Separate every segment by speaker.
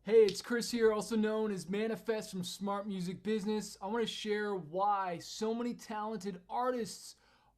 Speaker 1: Hey, it's Chris here, also known as Manifest from Smart Music Business. I want to share why so many talented artists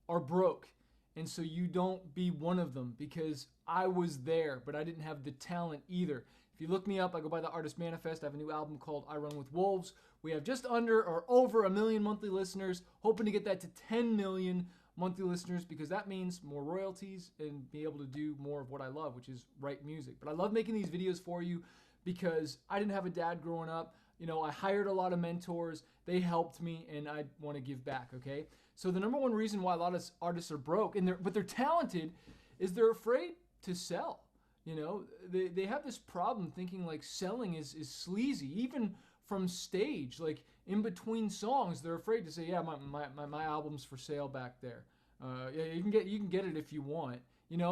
Speaker 1: are broke. And so you don't be one of them, because I was there, but I didn't have the talent either. If you look me up, I go by the Artist Manifest. I have a new album called I Run With Wolves. We have just under or over a million monthly listeners, hoping to get that to 10 million monthly listeners, because that means more royalties and be able to do more of what I love, which is write music. But I love making these videos for you because I didn't have a dad growing up. I hired a lot of mentors. They helped me, and I want to give back, okay? So the number one reason why a lot of artists are broke, but they're talented, is they're afraid to sell. They have this problem thinking like selling is sleazy, even from stage, like in between songs. They're afraid to say, yeah, my album's for sale back there. Yeah, you can get it if you want.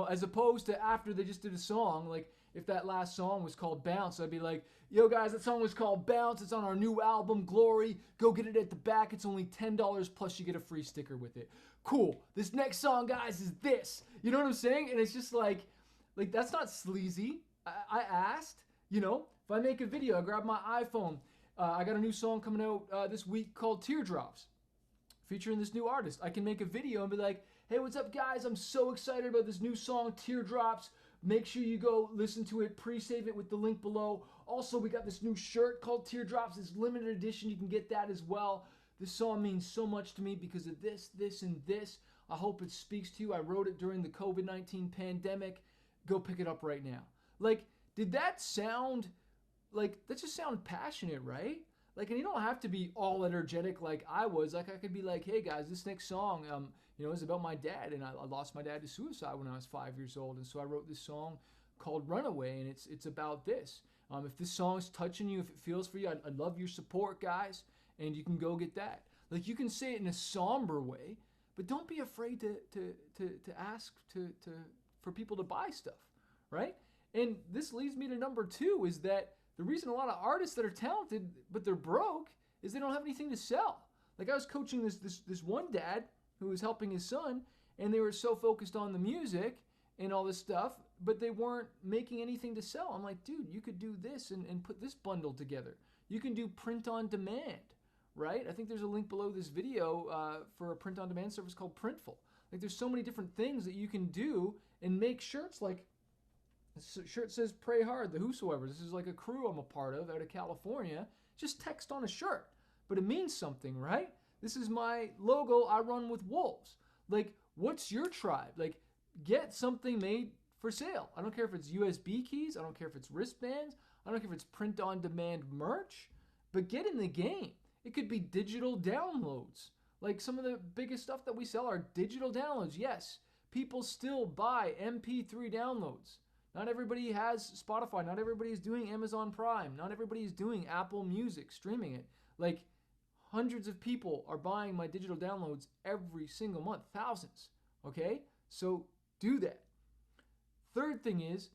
Speaker 1: As opposed to after they just did a song, like if that last song was called Bounce, I'd be like, yo guys, that song was called Bounce. It's on our new album, Glory. Go get it at the back. It's only $10 plus you get a free sticker with it. Cool. This next song, guys, is this. You know what I'm saying? And it's just like that's not sleazy. I asked, if I make a video, I grab my iPhone. I got a new song coming out this week called Teardrops, featuring this new artist. I can make a video and be like, hey, what's up, guys? I'm so excited about this new song, Teardrops. Make sure you go listen to it, pre-save it with the link below. Also, we got this new shirt called Teardrops. It's limited edition. You can get that as well. This song means so much to me because of this, and this. I hope it speaks to you. I wrote it during the COVID-19 pandemic. Go pick it up right now. Did that sound that just sound passionate, right? And you don't have to be all energetic like I was. I could be like, hey guys, this next song, is about my dad, and I lost my dad to suicide when I was 5 years old, and so I wrote this song called Runaway, and it's about this. If this song's touching you, if it feels for you, I'd love your support, guys, and you can go get that. You can say it in a somber way, but don't be afraid to ask for people to buy stuff, right? And this leads me to number two, is that the reason a lot of artists that are talented but they're broke is they don't have anything to sell. I was coaching this one dad who was helping his son, and they were so focused on the music and all this stuff, but they weren't making anything to sell. I'm like, dude, you could do this and put this bundle together. You can do print on demand, right? I think there's a link below this video for a print on demand service called Printful. There's so many different things that you can do and make shirts. This shirt says Pray Hard, the Whosoever. This is a crew I'm a part of out of California. Just text on a shirt, but it means something, right? This is my logo, I Run With Wolves. What's your tribe? Get something made for sale. I don't care if it's USB keys. I don't care if it's wristbands. I don't care if it's print on demand merch, but get in the game. It could be digital downloads. Some of the biggest stuff that we sell are digital downloads. Yes, people still buy MP3 downloads. Not everybody has Spotify. Not everybody is doing Amazon Prime. Not everybody is doing Apple Music, streaming it. Hundreds of people are buying my digital downloads every single month. Thousands. Okay? So do that. Third thing is,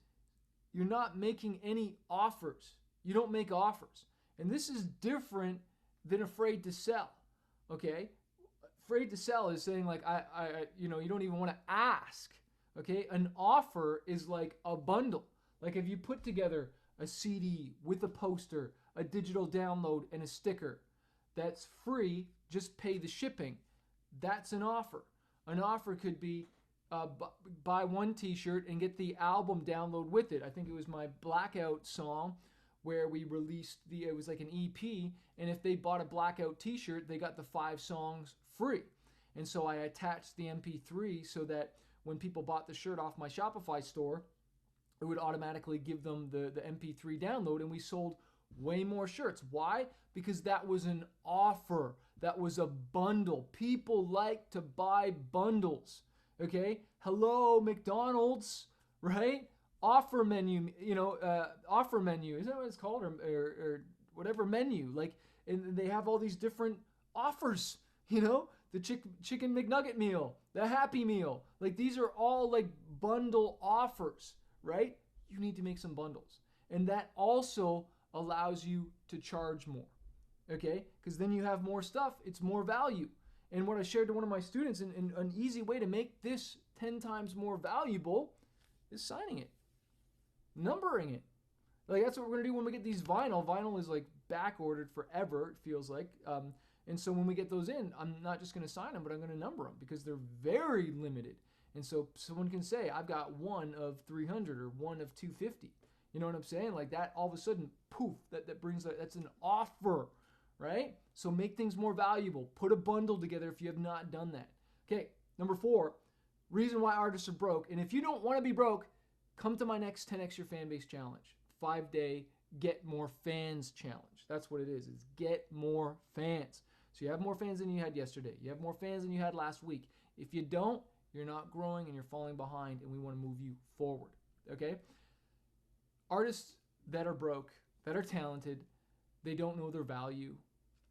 Speaker 1: you're not making any offers. You don't make offers. And this is different than afraid to sell. Okay? Afraid to sell is saying you don't even want to ask. Okay, an offer is like a bundle. If you put together a CD with a poster, a digital download, and a sticker, that's free, just pay the shipping. That's an offer. An offer could be buy one t-shirt and get the album download with it. I think it was my Blackout song where we released it was like an EP, and if they bought a Blackout t-shirt, they got the 5 songs free. And so I attached the MP3 so that when people bought the shirt off my Shopify store, it would automatically give them the MP3 download, and we sold way more shirts. Why? Because that was an offer. That was a bundle. People like to buy bundles. Okay? Hello, McDonald's, right? Offer menu, offer menu. Isn't that what it's called? Or whatever menu. And they have all these different offers, the chicken McNugget meal, the Happy Meal. These are all bundle offers, right? You need to make some bundles. And that also allows you to charge more, okay? Because then you have more stuff, it's more value. And what I shared to one of my students, and an easy way to make this 10 times more valuable is signing it, numbering it. Like that's what we're gonna do when we get these vinyl. Vinyl is like back ordered forever. It feels like. And so when we get those in, I'm not just gonna sign them, but I'm gonna number them because they're very limited. And so someone can say, I've got one of 300 or one of 250. You know what I'm saying? Like that, all of a sudden, poof, that brings, that's an offer, right? So make things more valuable. Put a bundle together if you have not done that. Okay, number 4, reason why artists are broke. And if you don't want to be broke, come to my next 10x your fan base challenge. 5-day get more fans challenge. That's what it is. It's get more fans. So you have more fans than you had yesterday. You have more fans than you had last week. If you don't, you're not growing and you're falling behind, and we want to move you forward. Okay? Artists that are broke, that are talented, they don't know their value,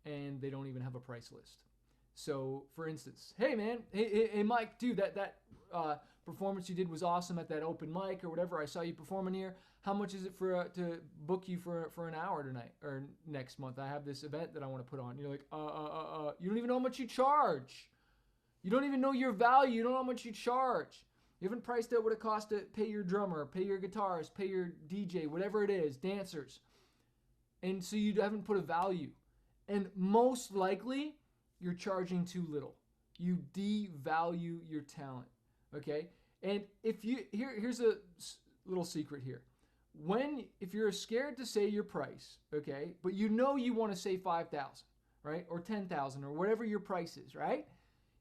Speaker 1: and they don't even have a price list. So, for instance, hey man, hey Mike, dude, that performance you did was awesome at that open mic or whatever. I saw you performing here. How much is it for to book you for an hour tonight or next month? I have this event that I want to put on. You're like, you don't even know how much you charge. You don't even know your value. You don't know how much you charge. You haven't priced out what it costs to pay your drummer, pay your guitarist, pay your DJ, whatever it is, dancers. And so you haven't put a value. And most likely, you're charging too little. You devalue your talent, okay? And here's a little secret here. If you're scared to say your price, okay, but you know you want to say 5,000, right? Or 10,000 or whatever your price is, right?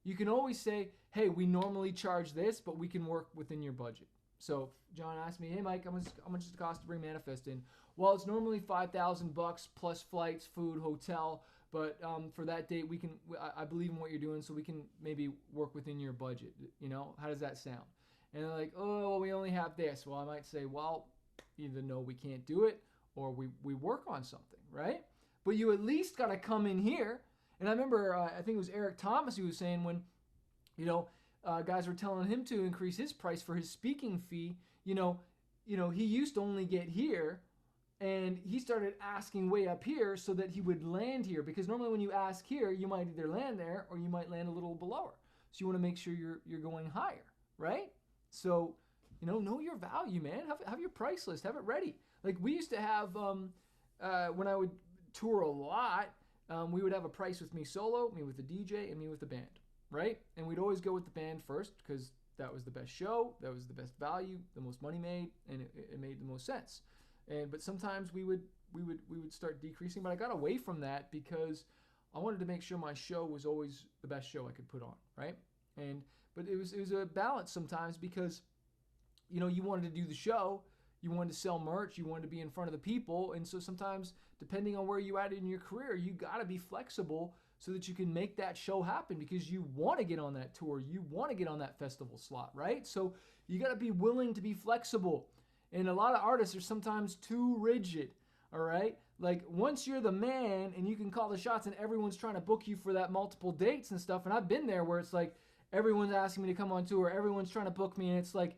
Speaker 1: You can always say, hey, we normally charge this, but we can work within your budget. So John asked me, hey Mike, how much does it cost to bring Manifest in? Well, it's normally $5,000 plus flights, food, hotel, but for that date, I believe in what you're doing, so we can maybe work within your budget. You know, how does that sound? And they're like, oh, well, we only have this. Well, I might say, well, either no, we can't do it, or we work on something, right? But you at least got to come in here. And I remember, I think it was Eric Thomas who was saying when, guys were telling him to increase his price for his speaking fee, he used to only get here, and he started asking way up here so that he would land here. Because normally when you ask here, you might either land there or you might land a little below her. So you want to make sure you're going higher, right? So, know your value, man. Have your price list. Have it ready. Like we used to have, when I would tour a lot, we would have a price with me solo, me with the DJ, and me with the band, right? And we'd always go with the band first because that was the best show, that was the best value, the most money made, and it made the most sense. But sometimes we would start decreasing, but I got away from that because I wanted to make sure my show was always the best show I could put on, right? But it was a balance sometimes because you wanted to do the show, you wanted to sell merch, you wanted to be in front of the people, and so sometimes depending on where you at in your career, you got to be flexible so that you can make that show happen because you want to get on that tour, you want to get on that festival slot, right? So you got to be willing to be flexible. And a lot of artists are sometimes too rigid, all right? Like once you're the man and you can call the shots and everyone's trying to book you for that multiple dates and stuff, and I've been there where it's like everyone's asking me to come on tour, everyone's trying to book me, and it's like,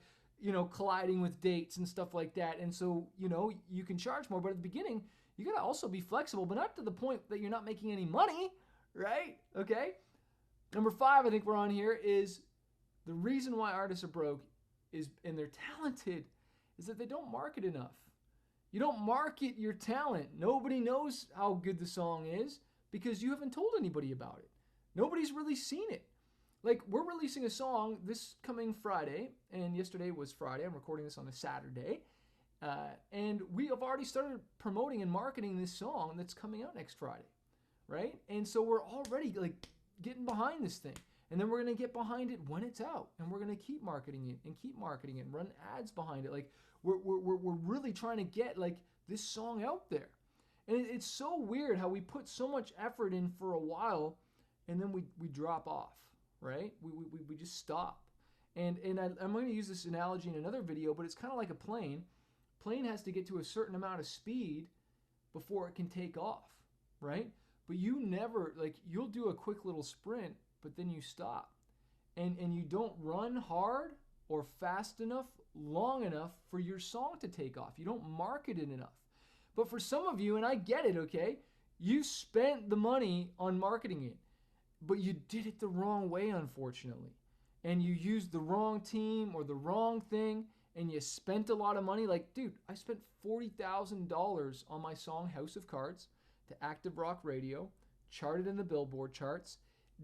Speaker 1: colliding with dates and stuff like that. And so, you can charge more, but at the beginning, you got to also be flexible, but not to the point that you're not making any money, right? Okay? Number 5, I think we're on here, is the reason why artists are broke and they're talented is that they don't market enough. You don't market your talent. Nobody knows how good the song is because you haven't told anybody about it. Nobody's really seen it. Like, we're releasing a song this coming Friday, and yesterday was Friday. I'm recording this on a Saturday. And we have already started promoting and marketing this song that's coming out next Friday, right? And so we're already, getting behind this thing. And then we're going to get behind it when it's out. And we're going to keep marketing it and run ads behind it. Like, we're really trying to get, this song out there. And it's so weird how we put so much effort in for a while, and then we drop off. Right? We just stop. And I'm going to use this analogy in another video, but it's kind of like a plane. Plane has to get to a certain amount of speed before it can take off, right? But you never, you'll do a quick little sprint, but then you stop. And you don't run hard or fast enough, long enough for your song to take off. You don't market it enough. But for some of you, and I get it, okay? You spent the money on marketing it. But you did it the wrong way, unfortunately. And you used the wrong team or the wrong thing, and you spent a lot of money, like, dude, I spent $40,000 on my song House of Cards to Active Rock Radio, charted in the Billboard charts,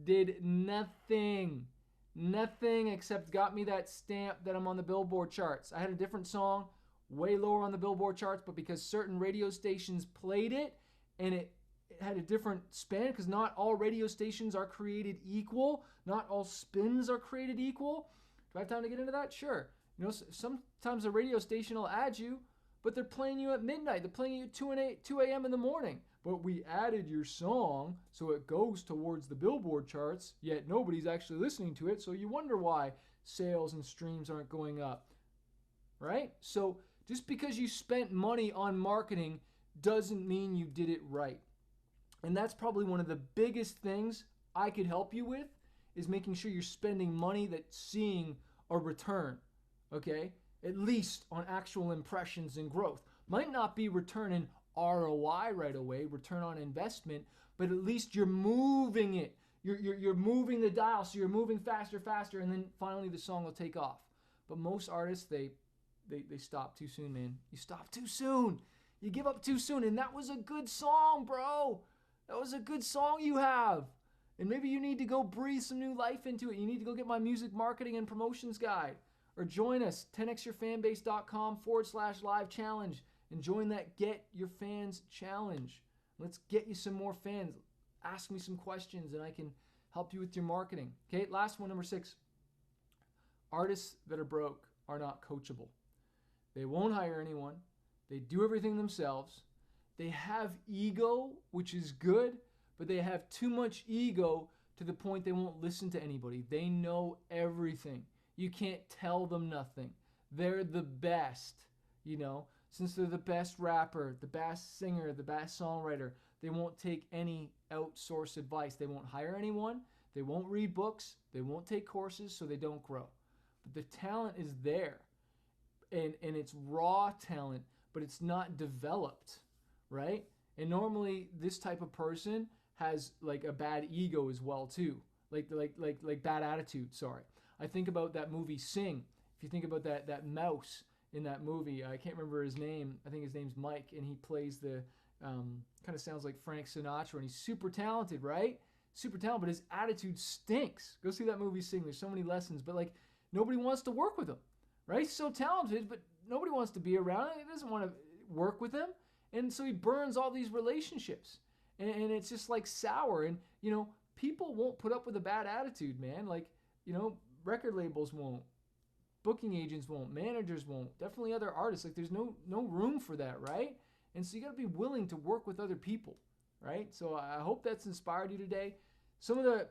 Speaker 1: did nothing except got me that stamp that I'm on the Billboard charts. I had a different song, way lower on the Billboard charts, but because certain radio stations played it and it had a different span, because not all radio stations are created equal, not all spins are created equal. Do I have time to get into that? Sure. You know, sometimes a radio station will add you, but they're playing you at midnight. They're playing you at 2 a.m. in the morning. But we added your song so it goes towards the Billboard charts, yet nobody's actually listening to it. So you wonder why sales and streams aren't going up, right? So just because you spent money on marketing doesn't mean you did it right. And that's probably one of the biggest things I could help you with, is making sure you're spending money that's seeing a return, okay? At least on actual impressions and growth. Might not be return in ROI right away, return on investment, but at least you're moving it. You're moving the dial, so you're moving faster, and then finally the song will take off. But most artists, they stop too soon, man. You stop too soon. You give up too soon, and that was a good song, bro. That was a good song you have. And maybe you need to go breathe some new life into it. You need to go get my music marketing and promotions guide. Or join us, 10xyourfanbase.com/live challenge. And join that Get Your Fans Challenge. Let's get you some more fans. Ask me some questions and I can help you with your marketing. Okay, last one, number 6. Artists that are broke are not coachable. They won't hire anyone. They do everything themselves. They have ego, which is good, but they have too much ego to the point they won't listen to anybody. They know everything. You can't tell them nothing. They're the best, you know. Since they're the best rapper, the best singer, the best songwriter, they won't take any outsourced advice. They won't hire anyone. They won't read books. They won't take courses, so they don't grow. But the talent is there. And it's raw talent, but it's not developed, right? And normally this type of person has like a bad ego as well too. Like bad attitude, sorry. I think about that movie Sing. If you think about that mouse in that movie, I can't remember his name. I think his name's Mike, and he plays the kind of sounds like Frank Sinatra, and he's super talented, right? Super talented, but his attitude stinks. Go see that movie Sing. There's so many lessons, but like nobody wants to work with him, right? He's so talented, but nobody wants to be around him. He doesn't want to work with him, and so he burns all these relationships, and it's just like sour. And you know, people won't put up with a bad attitude, man. Like, you know, record labels won't. Booking agents won't, managers won't, definitely other artists. Like there's no room for that, right? And so you got to be willing to work with other people, right? So I hope that's inspired you today. Some of the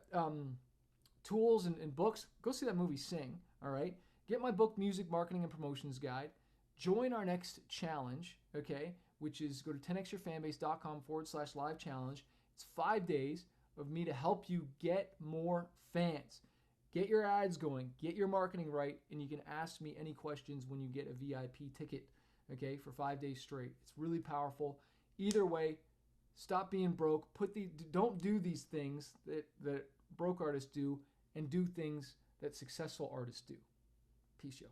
Speaker 1: tools and books, go see that movie Sing, all right? Get my book, Music Marketing and Promotions Guide. Join our next challenge, okay? Which is go to 10xyourfanbase.com/live challenge. It's 5 days of me to help you get more fans. Get your ads going, get your marketing right, and you can ask me any questions when you get a VIP ticket, okay, for 5 days straight. It's really powerful. Either way, stop being broke. Don't do these things that broke artists do, and do things that successful artists do. Peace, yo.